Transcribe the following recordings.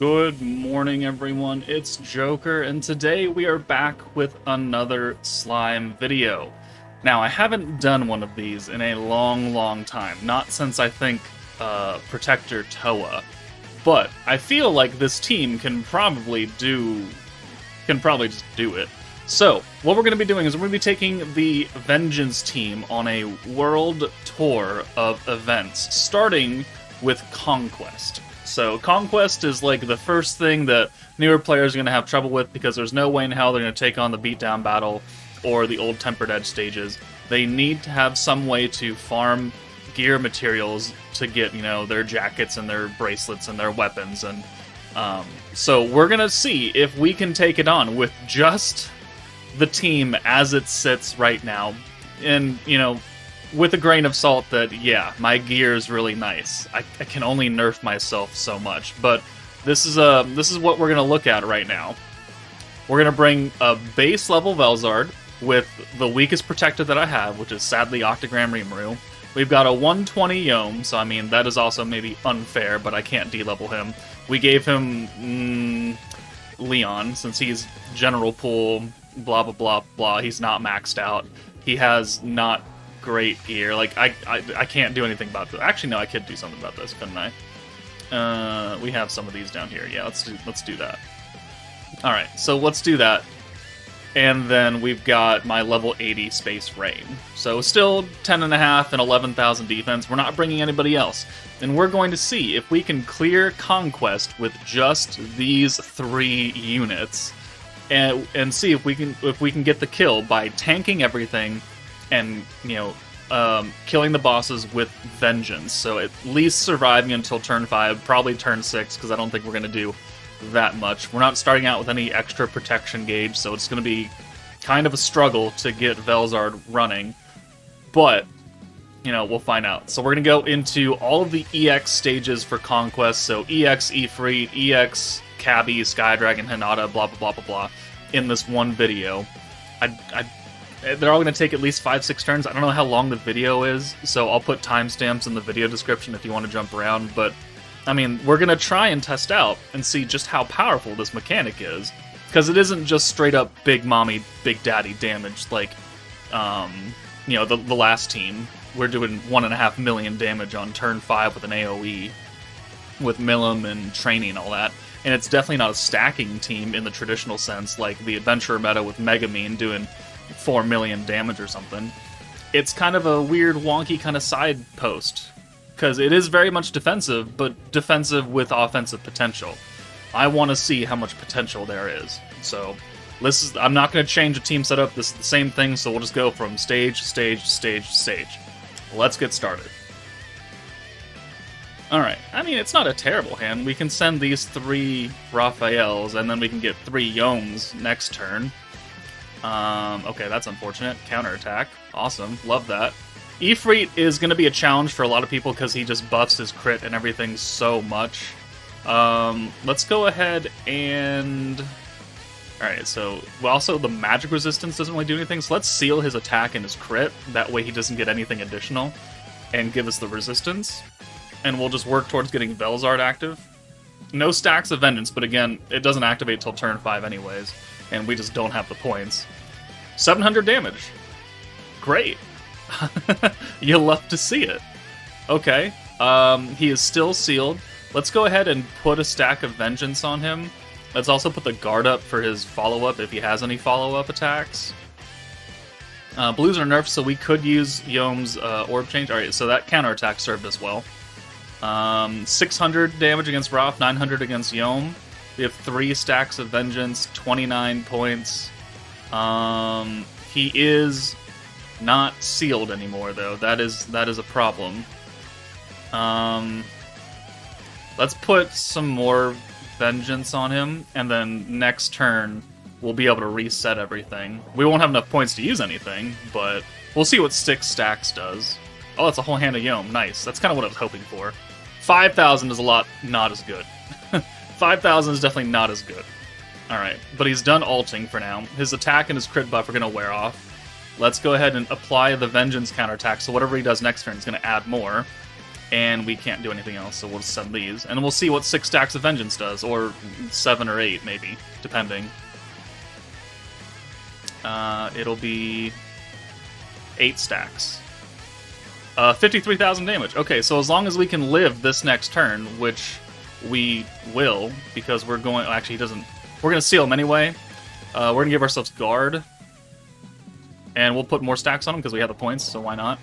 Good morning, everyone. It's Joker, and today we are back with another slime video. Now, I haven't done one of these in a long time, not since I think Protector Toa, but I feel like this team can probably just do it. So, what we're going to be doing is we're going to be taking the Vengeance team on a world tour of events, starting with Conquest. So Conquest is like the first thing that newer players are going to have trouble with because there's no way in hell they're going to take on the beatdown battle or the old Tempered Edge stages. They need to have some way to farm gear materials to get, their jackets and their bracelets and their weapons. And so we're going to see if we can take it on with just the team as it sits right now. And, with a grain of salt that, yeah, my gear is really nice. I can only nerf myself so much, but this is what we're gonna look at right now. We're gonna bring a base level Velzard with the weakest protector that I have, which is sadly Octogram Rimuru. We've got a 120 Yom, so I mean that is also maybe unfair, but I can't D-level him. We gave him Leon since he's general pool, blah blah blah blah. He's not maxed out. He has not great gear. Like I can't do anything about this. Actually, no, I could do something about this, couldn't I? We have some of these down here. Yeah, let's do that. All right, so let's do that. And then we've got my level 80 Space Rain. So still 10.5 and 11,000 defense. We're not bringing anybody else. And we're going to see if we can clear Conquest with just these 3 units, and see if we can get the kill by tanking everything and, killing the bosses with vengeance. So at least surviving until turn 5, probably turn 6, because I don't think we're going to do that much. We're not starting out with any extra protection gauge, so it's going to be kind of a struggle to get Velzard running. But, we'll find out. So we're going to go into all of the EX stages for Conquest, so EX Ifrit, EX Chabby, Skydragon, Hinata, blah, blah, blah, blah, blah, in this one video. They're all going to take at least 5-6 turns. I don't know how long the video is, so I'll put timestamps in the video description if you want to jump around. But, I mean, we're going to try and test out and see just how powerful this mechanic is. Because it isn't just straight up big mommy, big daddy damage like, the last team. We're doing 1.5 million damage on turn 5 with an AoE, with Milim and training and all that. And it's definitely not a stacking team in the traditional sense, like the Adventurer meta with Megamine doing 4 million damage or something. It's kind of a weird, wonky kind of side post, because it is very much defensive, but defensive with offensive potential. I want to see how much potential there is. So, I'm not going to change the team setup. This is the same thing, so we'll just go from stage, stage, stage, stage. Let's get started. Alright, I mean, it's not a terrible hand. We can send these 3 Raphaels, and then we can get 3 Yoms next turn. Okay, that's unfortunate. Counterattack. Awesome. Love that. Ifrit is going to be a challenge for a lot of people because he just buffs his crit and everything so much. Let's go ahead and... Alright, so also the magic resistance doesn't really do anything, so let's seal his attack and his crit. That way he doesn't get anything additional and give us the resistance. And we'll just work towards getting Velzard active. No stacks of Vengeance, but again, it doesn't activate till turn 5 anyways. And we just don't have the points. 700 damage. Great. You'll love to see it. Okay. He is still sealed. Let's go ahead and put a stack of Vengeance on him. Let's also put the guard up for his follow-up if he has any follow-up attacks. Blues are nerfed, so we could use Yom's Orb Change. Alright, so that counterattack served us well. 600 damage against Raph, 900 against Yom. We have 3 stacks of Vengeance, 29 points. He is not sealed anymore, though. That is a problem. Let's put some more Vengeance on him, and then next turn we'll be able to reset everything. We won't have enough points to use anything, but we'll see what 6 stacks does. Oh, that's a whole hand of Yom. Nice. That's kind of what I was hoping for. 5,000 is a lot not as good. 5,000 is definitely not as good. Alright, but he's done ulting for now. His attack and his crit buff are going to wear off. Let's go ahead and apply the Vengeance counterattack, so whatever he does next turn is going to add more. And we can't do anything else, so we'll just send these. And we'll see what 6 stacks of Vengeance does, or 7 or 8, maybe, depending. It'll be 8 stacks. 53,000 damage. Okay, so as long as we can live this next turn, which we will, because we're going... Actually, he doesn't... We're going to seal him anyway. We're going to give ourselves Guard. And we'll put more stacks on him, because we have the points, so why not?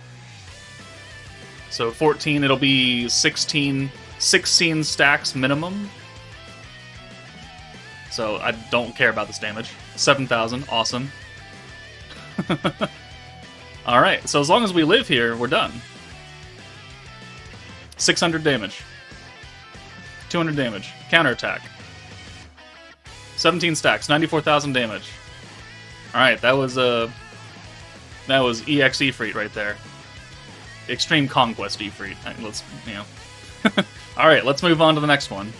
So 14, it'll be 16 stacks minimum. So I don't care about this damage. 7,000, awesome. Alright, so as long as we live here, we're done. 600 damage. 200 damage. Counterattack. 17 stacks, 94,000 damage. Alright, that was EX Ifrit right there. Extreme Conquest Ifrit. Let's, you know. Alright, let's move on to the next one.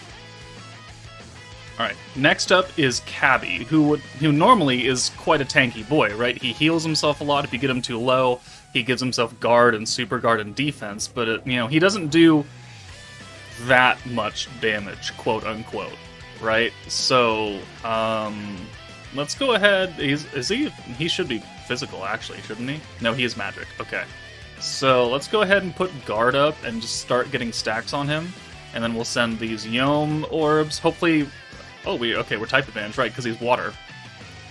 Alright, next up is Chabby, who normally is quite a tanky boy, right? He heals himself a lot. If you get him too low, he gives himself guard and super guard and defense, but, you know, he doesn't do that much damage, quote unquote, right? So, let's go ahead. He should be physical, actually, shouldn't he? No, he is magic. Okay. So let's go ahead and put guard up and just start getting stacks on him. And then we'll send these Yom orbs. Hopefully... Oh, we're type advantage, right, because he's water.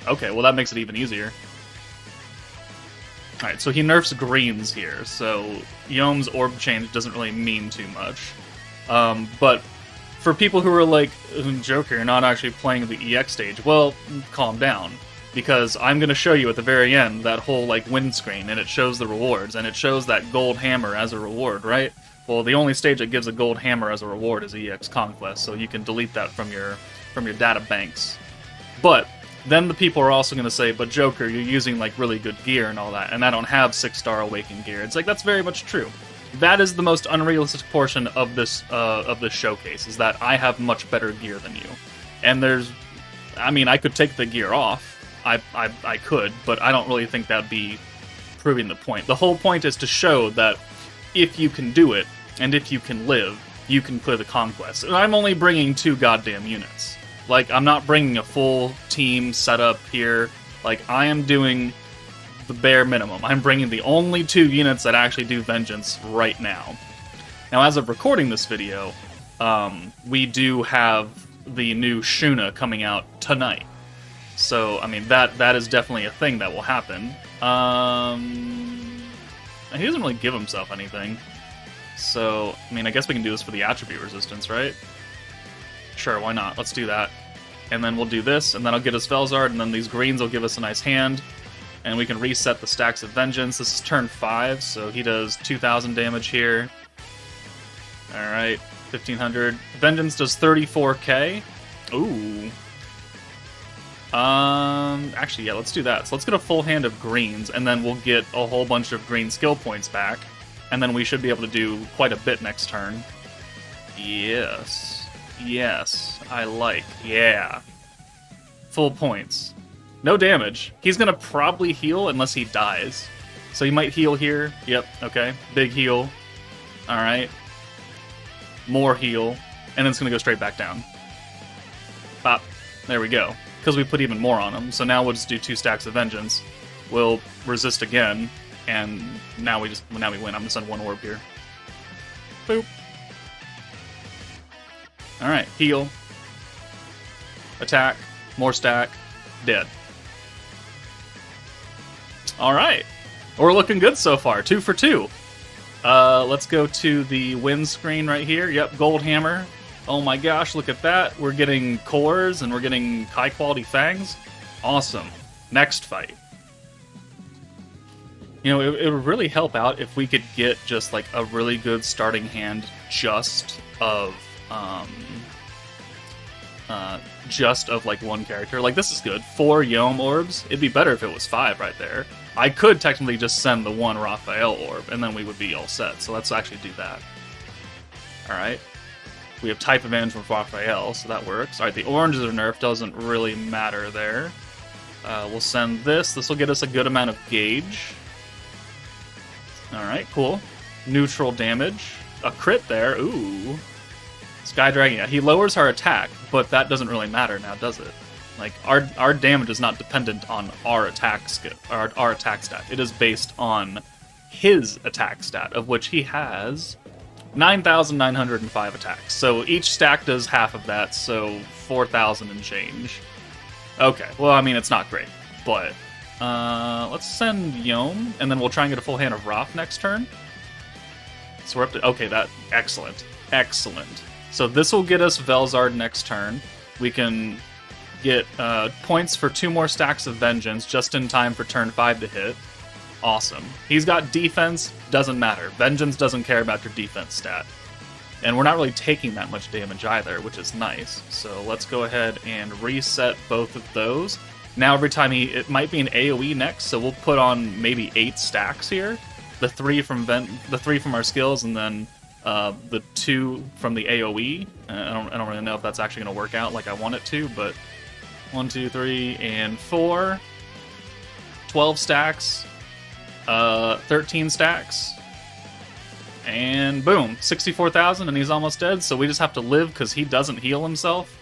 Okay, well that makes it even easier. Alright, so he nerfs greens here, so Yom's orb change doesn't really mean too much. But for people who are like, Joker, you're not actually playing the EX stage, well, calm down. Because I'm going to show you at the very end that whole, like, windscreen, and it shows the rewards, and it shows that gold hammer as a reward, right? Well, the only stage that gives a gold hammer as a reward is EX Conquest, so you can delete that from your data banks. But then the people are also going to say, but Joker, you're using, like, really good gear and all that, and I don't have 6-star Awakened gear. It's like, that's very much true. That is the most unrealistic portion of this showcase, is that I have much better gear than you. And I mean, I could take the gear off. I could, but I don't really think that'd be proving the point. The whole point is to show that if you can do it, and if you can live, you can clear the conquest. And I'm only bringing 2 goddamn units. Like, I'm not bringing a full team setup here. Like, I am doing the bare minimum. I'm bringing the only 2 units that actually do Vengeance right now. Now, as of recording this video, we do have the new Shuna coming out tonight. So, I mean, that is definitely a thing that will happen. He doesn't really give himself anything. So, I mean, I guess we can do this for the attribute resistance, right? Sure, why not? Let's do that. And then we'll do this, and then I'll get his Felzard, and then these greens will give us a nice hand. And we can reset the stacks of Vengeance. This is turn 5, so he does 2,000 damage here. Alright, 1,500. Vengeance does 34k. Ooh. Actually, yeah, let's do that. So let's get a full hand of greens, and then we'll get a whole bunch of green skill points back. And then we should be able to do quite a bit next turn. Yes. Yes. I like. Yeah. Full points. No damage. He's gonna probably heal unless he dies. So he might heal here. Yep, okay. Big heal. Alright. More heal. And then it's gonna go straight back down. Bop. There we go. Because we put even more on him. So now we'll just do 2 stacks of Vengeance. We'll resist again. And now we win. I'm gonna send 1 orb here. Boop. Alright, heal. Attack. More stack. Dead. Alright. We're looking good so far. 2 for 2. Let's go to the win screen right here. Yep, gold hammer. Oh my gosh, look at that. We're getting cores and we're getting high quality fangs. Awesome. Next fight. You know, it would really help out if we could get just like a really good starting hand just of like 1 character. Like, this is good. 4 Yom orbs. It'd be better if it was 5 right there. I could technically just send the 1 Raphael orb, and then we would be all set. So let's actually do that. Alright. We have type advantage with Raphael, so that works. Alright, the oranges are nerfed. Doesn't really matter there. We'll send this. This will get us a good amount of gauge. Alright, cool. Neutral damage. a crit there. Ooh. Sky Dragon, yeah, he lowers our attack, but that doesn't really matter now, does it? Like, our damage is not dependent on our attack skill, our attack stat. It is based on his attack stat, of which he has 9,905 attacks. So each stack does half of that, so 4,000 and change. Okay, well, I mean, it's not great, but let's send Yom, and then we'll try and get a full hand of Raph next turn. So we're up to, okay, excellent. So this will get us Velzard next turn. We can get points for 2 more stacks of Vengeance just in time for turn 5 to hit. Awesome. He's got defense, doesn't matter. Vengeance doesn't care about your defense stat. And we're not really taking that much damage either, which is nice. So let's go ahead and reset both of those. Now every time it might be an AoE next, so we'll put on maybe 8 stacks here. The 3 from our skills, and then the 2 from the AoE. I don't really know if that's actually going to work out like I want it to, but 1, 2, 3, and 4. 12 stacks. 13 stacks. And boom, 64,000, and he's almost dead, so we just have to live because he doesn't heal himself.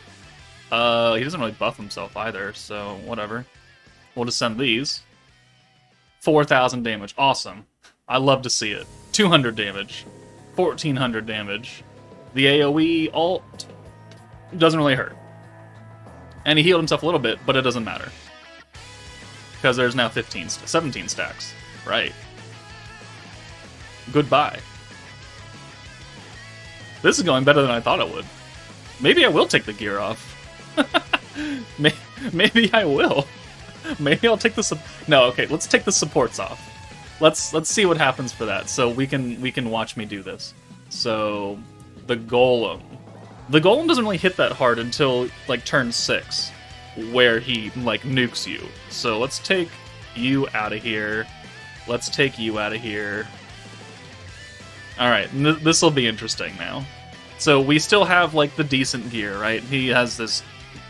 He doesn't really buff himself either, so whatever. We'll just send these. 4,000 damage. Awesome. I love to see it. 200 damage. 1,400 damage. The AoE ult doesn't really hurt. And he healed himself a little bit, but it doesn't matter. Because there's now 17 stacks. Right. Goodbye. This is going better than I thought it would. Maybe I will take the gear off. Maybe I will. Maybe I'll take the no, okay, let's take the supports off. Let's see what happens for that. So we can watch me do this. So the Golem. The Golem doesn't really hit that hard until like turn 6, where he like nukes you. So let's take you out of here. Let's take you out of here. Alright, this will be interesting now. So we still have like the decent gear, right? He has this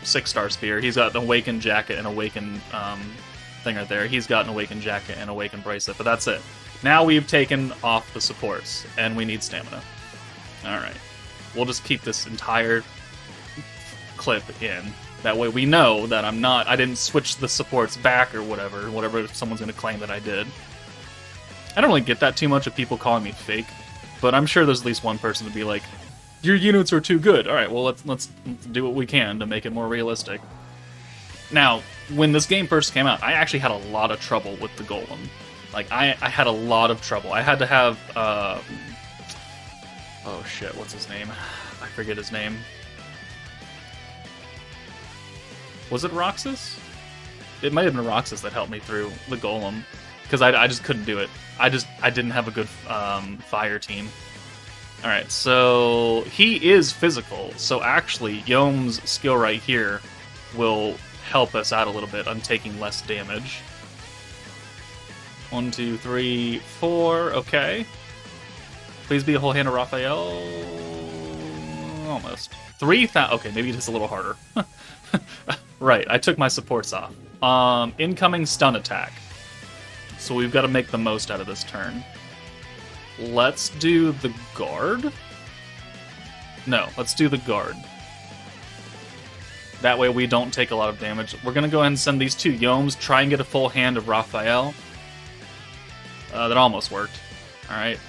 6-star spear. He's got an Awakened Jacket and Awakened thing right there. He's got an Awakened Jacket and Awakened Bracelet, but that's it. Now we've taken off the supports, and we need stamina. Alright. We'll just keep this entire clip in. That way we know that I didn't switch the supports back or whatever someone's going to claim that I did. I don't really get that too much of people calling me fake, but I'm sure there's at least one person to be like, your units are too good. Alright, well, let's do what we can to make it more realistic. Now, when this game first came out, I actually had a lot of trouble with the Golem. Like, I had a lot of trouble. I had to have, oh shit, what's his name? I forget his name. Was it Roxas? It might have been Roxas that helped me through the Golem, because I just couldn't do it. I didn't have a good fire team. Alright, so he is physical, so actually Yom's skill right here will help us out a little bit on taking less damage. 1, 2, 3, 4, okay. Please be a whole hand of Raphael. Almost. 3,000, okay, maybe it's a little harder. Right, I took my supports off. Incoming stun attack. So we've got to make the most out of this turn. Let's do the guard? No, let's do the guard. That way we don't take a lot of damage. We're going to go ahead and send these 2 Yoms, try and get a full hand of Raphael. That almost worked. Alright.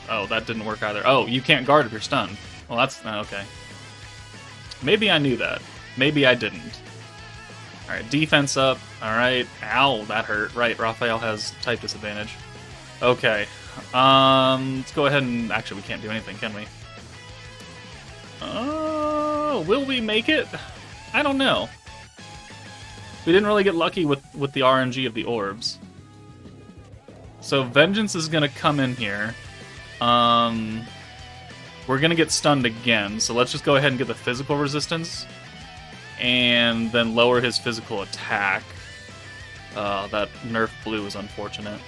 Oh, that didn't work either. Oh, you can't guard if you're stunned. Well, that's... okay. Maybe I knew that. Maybe I didn't. Alright, defense up. Alright. Ow, that hurt. Right, Raphael has type disadvantage. Okay. Let's go ahead and... Actually, we can't do anything, can we? Will we make it? I don't know. We didn't really get lucky with the RNG of the orbs. So Vengeance is going to come in here. We're going to get stunned again, so let's just go ahead and get the physical resistance. And then lower his physical attack. That nerf blue is unfortunate.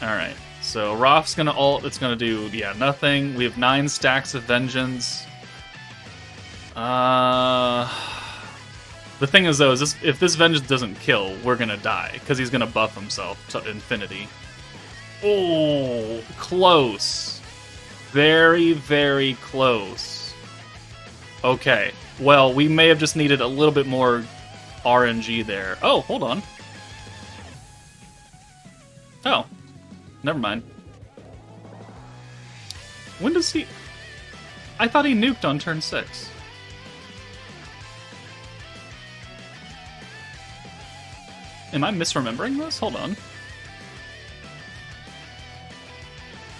Alright, so Roth's gonna ult, it's gonna do, yeah, nothing. We have 9 stacks of Vengeance. The thing is, though, is if this Vengeance doesn't kill, we're gonna die, because he's gonna buff himself to infinity. Oh, close. Very, very close. Okay. Well, we may have just needed a little bit more RNG there. Oh, hold on. Oh. Never mind. When does he... I thought he nuked on turn 6. Am I misremembering this? Hold on.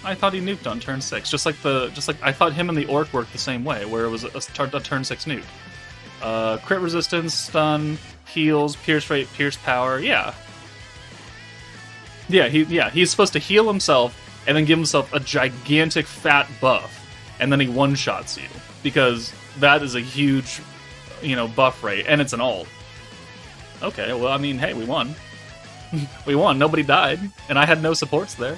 I thought he nuked on turn 6, just like I thought him and the orc worked the same way, where it was a turn 6 nuke. Crit resistance, stun, heals, pierce rate, pierce power. Yeah, he's supposed to heal himself and then give himself a gigantic fat buff, and then he one-shots you because that is a huge, buff rate, and it's an ult. Okay, well, I mean, hey, we won. We won. Nobody died, and I had no supports there.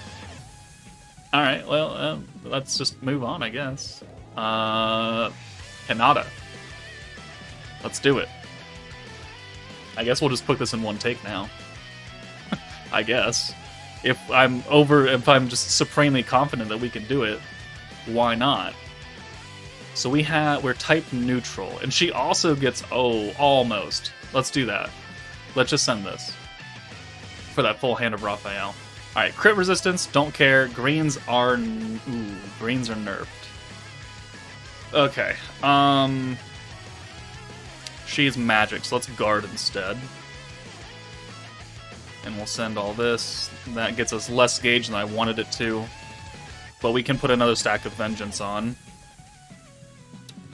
All right, well, let's just move on, I guess. Hinata. Let's do it. I guess we'll just put this in one take now. I guess. If I'm just supremely confident that we can do it, why not? So we're type neutral, and she also gets, almost. Let's do that. Let's just send this. For that full hand of Raphael. Alright, crit resistance, don't care. Greens are nerfed. Okay, she's magic, so let's guard instead. And we'll send all this. That gets us less gauge than I wanted it to. But we can put another stack of Vengeance on.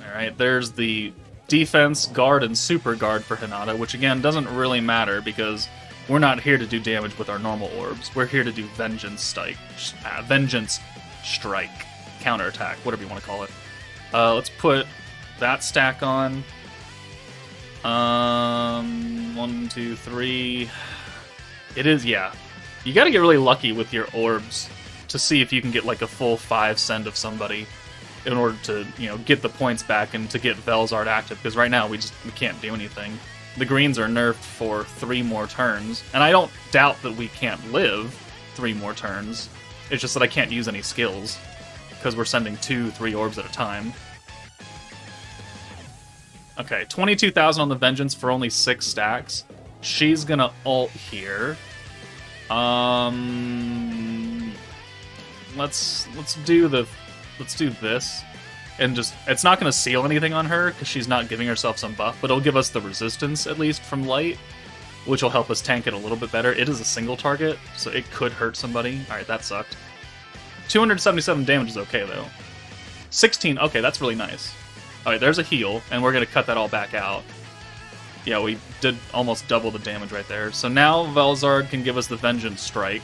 Alright, there's the defense, guard, and super guard for Hinata, which again doesn't really matter because we're not here to do damage with our normal orbs. We're here to do Vengeance Strike, counterattack, whatever you want to call it. Let's put that stack on. 1, 2, 3. It is, yeah. You gotta get really lucky with your orbs to see if you can get like a full 5 send of somebody in order to, get the points back and to get Velzard active, because right now we can't do anything. The greens are nerfed for 3 more turns, and I don't doubt that we can't live 3 more turns. It's just that I can't use any skills, because we're sending 2, 3 orbs at a time. Okay, 22,000 on the Vengeance for only 6 stacks. She's gonna ult here. Let's do this. And just, it's not going to seal anything on her, because she's not giving herself some buff, but it'll give us the resistance, at least, from light, which will help us tank it a little bit better. It is a single target, so it could hurt somebody. Alright, that sucked. 277 damage is okay, though. 16, okay, that's really nice. Alright, there's a heal, and we're going to cut that all back out. Yeah, we did almost double the damage right there. So now Velzard can give us the Vengeance Strike,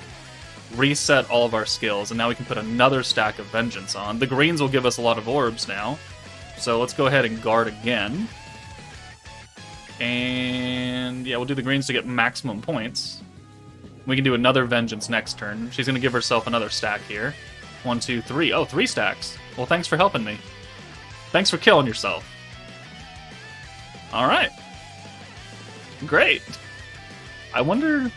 reset all of our skills, and now we can put another stack of Vengeance on. The greens will give us a lot of orbs now, so let's go ahead and guard again. And yeah, we'll do the greens to get maximum points. We can do another Vengeance next turn. She's going to give herself another stack here. 1, 2, 3. Oh, 3 stacks. Well, thanks for helping me. Thanks for killing yourself. Alright. Great. I wonder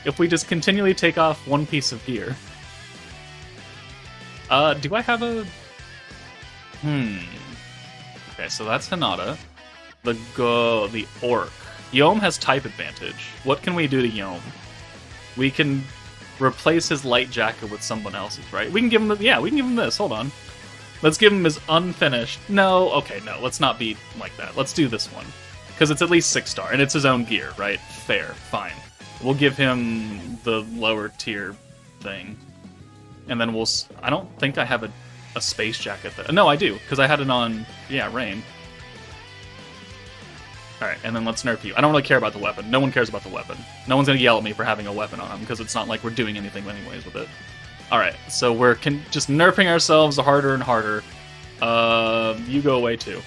if we just continually take off one piece of gear. Do I have a... Okay, so that's Hinata. The Orc. Yom has type advantage. What can we do to Yom? We can replace his light jacket with someone else's, right? We can give him we can give him this. Hold on. Let's give him his unfinished... No, okay, no, let's not be like that. Let's do this one. Because it's at least 6-star, and it's his own gear, right? Fair, fine. We'll give him the lower tier thing. And then we'll... I don't think I have a space jacket. No, I do, because I had it on... Yeah, Rain. Alright, and then let's nerf you. I don't really care about the weapon. No one cares about the weapon. No one's going to yell at me for having a weapon on him, because it's not like we're doing anything anyways with it. Alright, so we're just nerfing ourselves harder and harder. You go away too.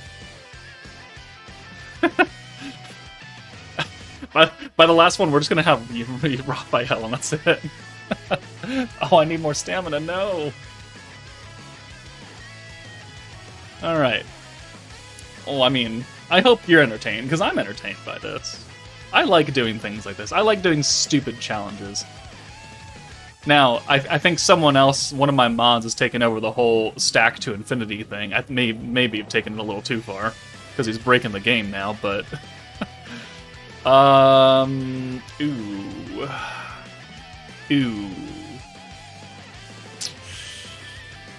By the last one, we're just going to have Raphael, and that's it. Oh, I need more stamina, no! Alright. Well, I mean, I hope you're entertained, because I'm entertained by this. I like doing things like this. I like doing stupid challenges. Now, I think someone else, one of my mods, has taken over the whole stack to infinity thing. I maybe have taken it a little too far, because he's breaking the game now, but... Ooh.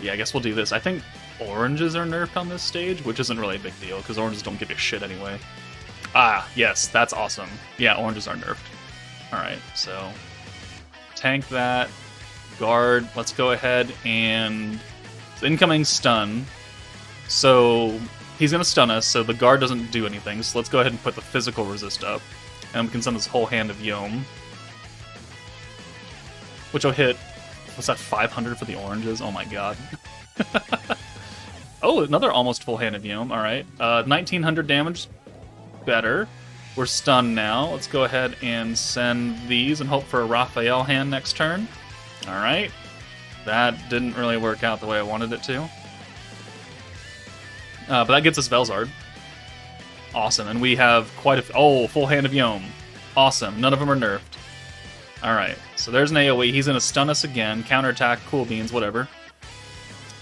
Yeah, I guess we'll do this. I think oranges are nerfed on this stage, which isn't really a big deal, because oranges don't give a shit anyway. Ah, yes, that's awesome. Yeah, oranges are nerfed. Alright, so... tank that. Guard. Let's go ahead and... incoming stun. So, he's going to stun us, so the guard doesn't do anything. So let's go ahead and put the physical resist up. And we can send this whole hand of Yom. Which will hit... what's that, 500 for the oranges? Oh my god. Oh, another almost full hand of Yom. Alright. 1900 damage. Better. We're stunned now. Let's go ahead and send these and hope for a Raphael hand next turn. Alright. That didn't really work out the way I wanted it to. But that gets us Velzard. Awesome. And we have quite a... oh, full hand of Yom. Awesome. None of them are nerfed. Alright. So there's an AoE. He's going to stun us again. Counterattack, cool beans, whatever.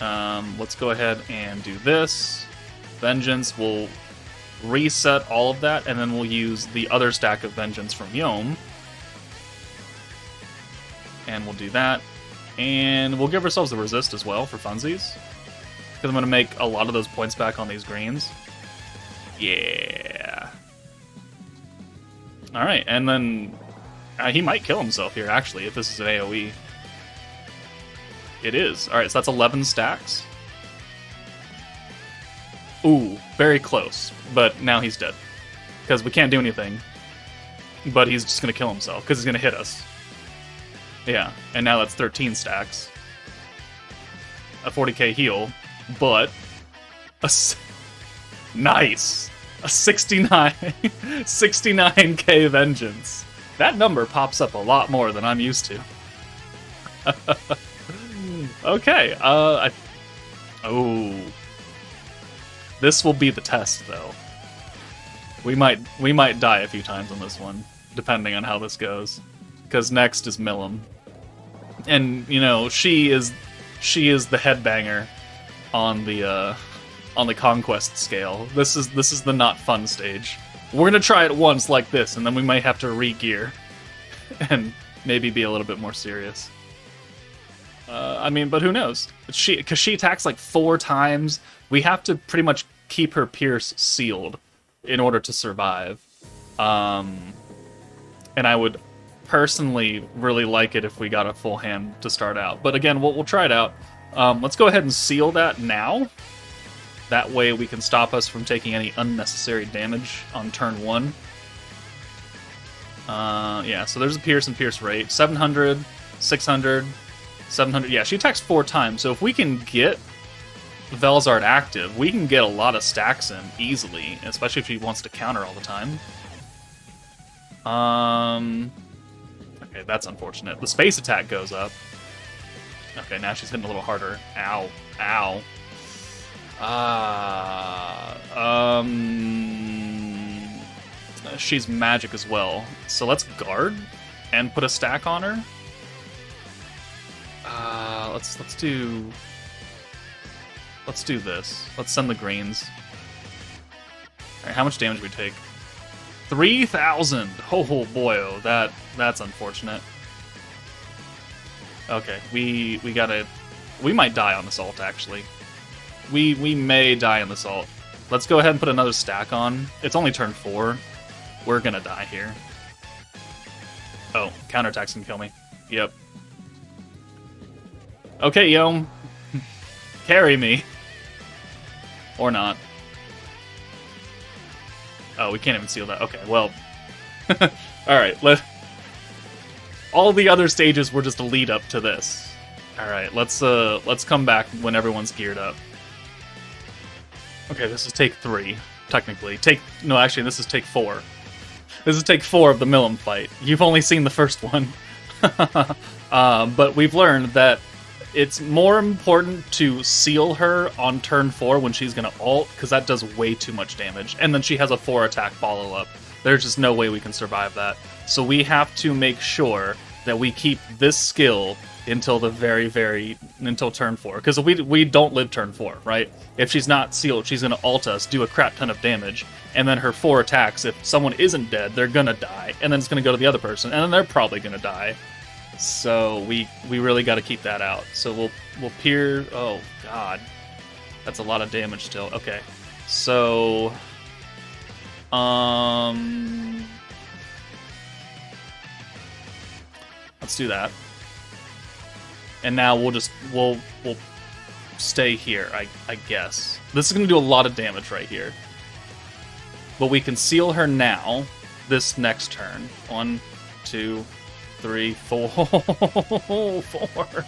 Let's go ahead and do this. Vengeance will reset all of that, and then we'll use the other stack of Vengeance from Yom. And we'll do that. And we'll give ourselves the resist as well for funsies. Because I'm going to make a lot of those points back on these greens. Yeah. Alright, and then... he might kill himself here, actually, if this is an AoE. It is. Alright, so that's 11 stacks. Ooh, very close. But now he's dead. Because we can't do anything. But he's just going to kill himself, because he's going to hit us. Yeah, and now that's 13 stacks. A 40k heal, but... nice! A 69k vengeance. That number pops up a lot more than I'm used to. Okay, oh. This will be the test, though. We might die a few times on this one, depending on how this goes. Because next is Milim. And, you know, she is the headbanger on the conquest scale. This is the not fun stage. We're gonna try it once like this, and then we might have to re-gear. And maybe be a little bit more serious. I mean, but who knows? Because she attacks like 4 times, we have to pretty much keep her Pierce sealed in order to survive. And I would personally really like it if we got a full hand to start out. But again, we'll try it out. Let's go ahead and seal that now. That way we can stop us from taking any unnecessary damage on turn 1. Yeah, so there's a Pierce and Pierce rate. 700, 600, 700. Yeah, she attacks 4 times, so if we can get Velzard active, we can get a lot of stacks in easily, especially if she wants to counter all the time. Okay, that's unfortunate. The space attack goes up. Okay, now she's hitting a little harder. Ow. Ow. She's magic as well. So let's guard and put a stack on her. Let's do this. Let's send the greens. All right, how much damage do we take? 3,000. Oh boy, oh that's unfortunate. Okay, we gotta. We might die on this ult actually. We may die in this ult. Let's go ahead and put another stack on. It's only turn 4. We're gonna die here. Oh, counterattacks can kill me. Yep. Okay, Yom. Carry me. Or not. Oh, we can't even seal that. Okay, well. Alright, all the other stages were just a lead up to this. Alright, let's come back when everyone's geared up. Okay, this is take 3, technically. No, actually, this is take 4. This is take 4 of the Milim fight. You've only seen the first one. But we've learned that it's more important to seal her on turn 4 when she's going to ult, because that does way too much damage. And then she has a 4 attack follow-up. There's just no way we can survive that. So we have to make sure that we keep this skill until until turn 4, because we don't live turn 4, right? If she's not sealed, she's gonna ult us, do a crap ton of damage, and then her 4 attacks, if someone isn't dead, they're gonna die, and then it's gonna go to the other person, and then they're probably gonna die. So we really got to keep that out. So we'll peer. Oh god, that's a lot of damage still. Okay, so let's do that. And now we'll stay here, I guess. This is going to do a lot of damage right here. But we can seal her now, this next turn. 1, 2, 3, 4. 4.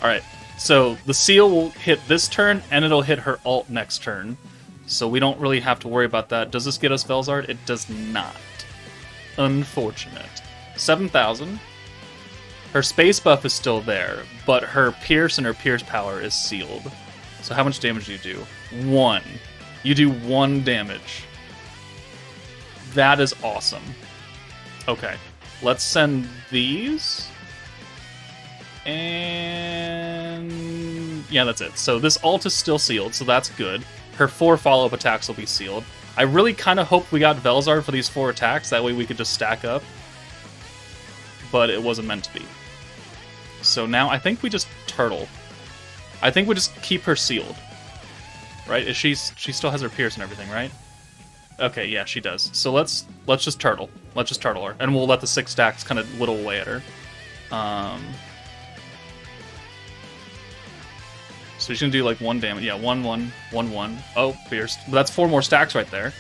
Alright, so the seal will hit this turn, and it'll hit her ult next turn. So we don't really have to worry about that. Does this get us Velzard? It does not. Unfortunate. 7,000. Her space buff is still there, but her Pierce and her Pierce power is sealed. So how much damage do you do? 1. You do 1 damage. That is awesome. Okay, let's send these. And yeah, that's it. So this ult is still sealed, so that's good. Her 4 follow-up attacks will be sealed. I really kind of hoped we got Velzard for these 4 attacks, that way we could just stack up. But it wasn't meant to be. So now I think we just turtle. I think we just keep her sealed. Right? She still has her Pierce and everything, right? Okay, yeah, she does. So let's just turtle. Let's just turtle her. And we'll let the 6 stacks kind of whittle away at her. So she's gonna do like 1 damage. Yeah, 1, 1, 1, 1. Oh, Pierce. But that's 4 more stacks right there.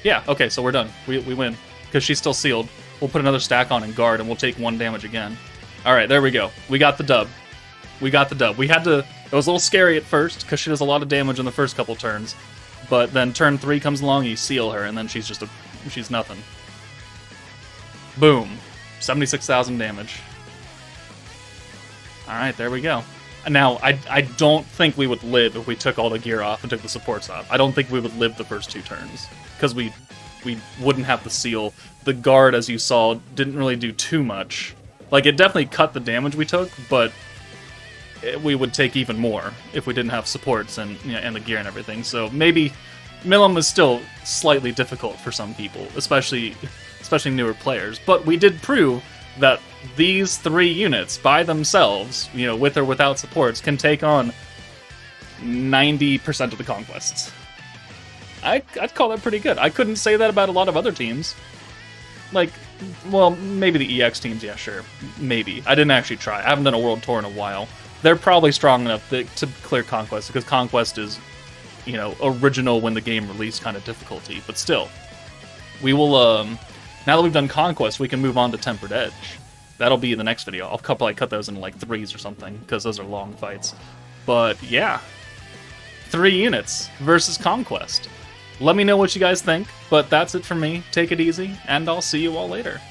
Yeah, okay, so we're done. We win. Because she's still sealed. We'll put another stack on and guard, and we'll take 1 damage again. Alright, there we go. We got the dub. We got the dub. We had to... It was a little scary at first, because she does a lot of damage in the first couple turns. But then turn 3 comes along, you seal her, and then she's just she's nothing. Boom. 76,000 damage. Alright, there we go. Now, I don't think we would live if we took all the gear off and took the supports off. I don't think we would live the first 2 turns, because we wouldn't have the seal. The guard, as you saw, didn't really do too much. Like, it definitely cut the damage we took, but we would take even more if we didn't have supports and and the gear and everything. So maybe Milim is still slightly difficult for some people, especially newer players. But we did prove that these 3 units by themselves, with or without supports, can take on 90% of the conquests. I'd call that pretty good. I couldn't say that about a lot of other teams. Like, well, maybe the EX teams, yeah, sure. Maybe. I didn't actually try. I haven't done a world tour in a while. They're probably strong enough to clear Conquest, because Conquest is, original when the game released kind of difficulty. But still, we will, now that we've done Conquest, we can move on to Tempered Edge. That'll be in the next video. I'll probably cut those into like 3s or something, because those are long fights. But yeah, 3 units versus Conquest. Let me know what you guys think, but that's it for me. Take it easy, and I'll see you all later.